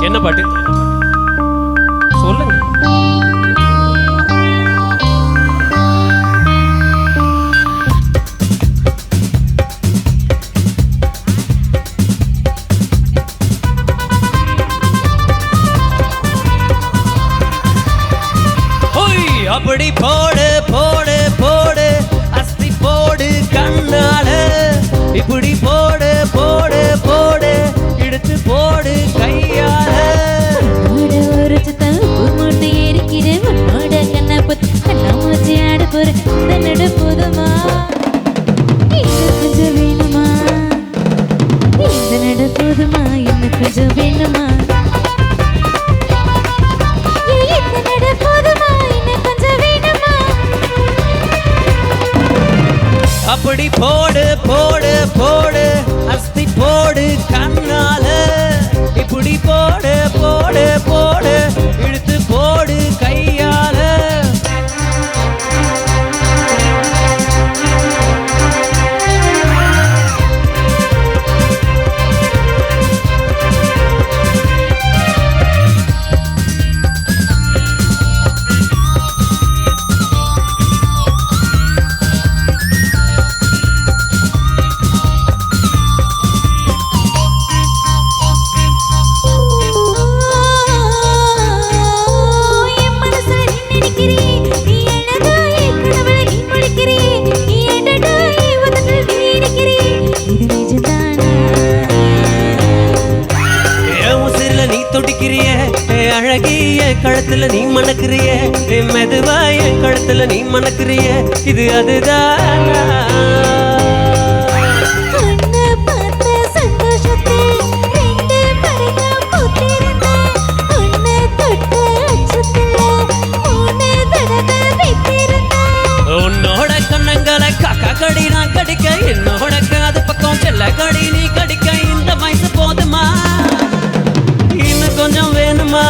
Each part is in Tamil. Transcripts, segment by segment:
என்ன பாட்டு சொல்லுங்க. அப்படி போடு போடு போடு அஸ்தி போடு கண்ணால, இப்படி போடு போடு போடு எடுத்து போடு கையால. ஒரு சுத்தம் மூட்டை ஏறிக்கிற உன்னோட கண்ணா பத்து கண்ணா மூச்சு ஆட போற இந்த நடு போதுமா, இன்னும் கொஞ்சம் வேணுமா, இந்த நடு போதுமா, இன்னும் கொஞ்சம் வேணுமா, இந்த நடு போதுமா, இன்னும் கொஞ்சம் வேணுமா. அப்படி போடு போடு போடு அஸ்தி போடு கண்ணால, இப்படி போடு போடு போடு இழுத்து போடு கையால. அழகிய கழுத்துல நீ மணக்கிறிய, மெதுவாய கழுத்துல நீ மணக்கிறிய, இது அதுதானா? உன்னோட கண்ணங்களை காக்கா கடி நான் கடிக்க, என்னோட காது பக்கம் செல்ல கடி நீ கடிக்க, இந்த வயசு போதுமா, இன்னும் கொஞ்சம் வேணுமா,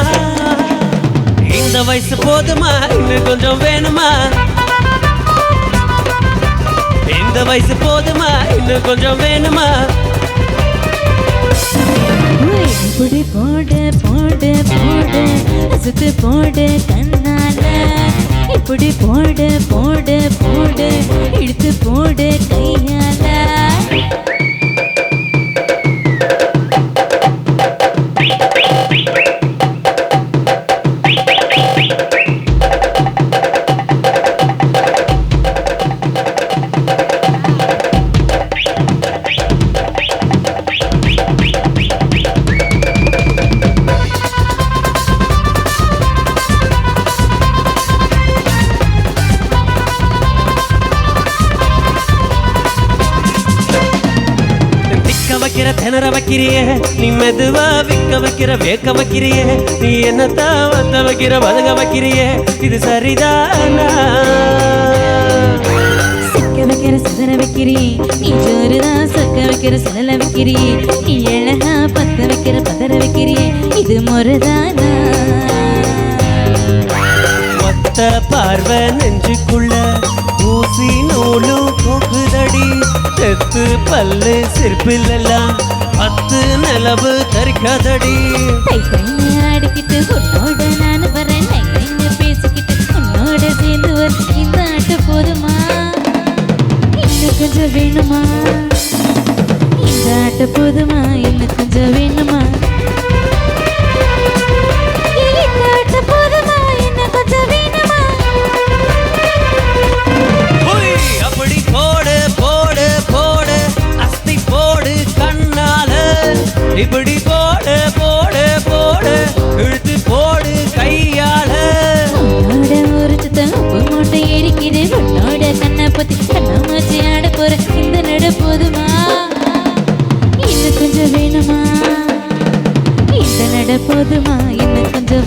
இந்த வயசு போதுமா, இன்னும் கொஞ்சம் வேணுமா, இந்த வயசு போதுமா, இன்னும் கொஞ்சம் வேணுமா. இப்படி போடு போடு போடு சுத்து போடு கண்ணால, இப்படி போடு போடு போடு இழுத்து போடு கையால. வைக்கிற திணற வைக்கிறியே நீ, மெதுவா விக்க வைக்கிற வேக்க வைக்கிறியே நீ, என்னத்தான் வந்த வைக்கிற வதங்க வைக்கிறியே, இது சரிதானா? சிக்க வைக்கிற சிதற வைக்கிறீ நீ, ஜோருதான் சொக்க வைக்கிற சுழல வைக்கிறீ நீ, அழகா பத்த வைக்கிற பதற வைக்கிறீ, இது முறைதானா? மொத்த பார்வை நெஞ்சுக்குள்ள ஊசி நூலும் போகுதடி, தெத்து பல்லு சிற்பில்லாம் 10 நிலவு தரிக்காதடி. அடிக்கிட்டு உன்னோட நான் வரேன், பேசிக்கிட்டு உன்னோட சேர்ந்து வர இந்த ஆட்ட போதுமா, இன்னும் கொஞ்சம் வேணுமா, இந்த ஆட்ட போதுமா, இன்னும் கொஞ்சம் வேணுமா, இந்த ஆட்ட போதுமா, இன்னும் கொஞ்சம் வேணுமா. அப்படி போடு போடு போடு அஸ்தி போடு கண்ணால, இப்படி போடு போடு போடு இழுத்து போடு கையால. உன்னோட ஒரு சுத்தம் மூட்டை ஏறிக்கிது உன்னோட கண்ணை பத்தி கண்ணா மாச்சி ஆட போற இந்த நட போதுமா, இன்னும் கொஞ்சம் வேணுமா, இந்த நட போதுமா, இன்னும் கொஞ்சம்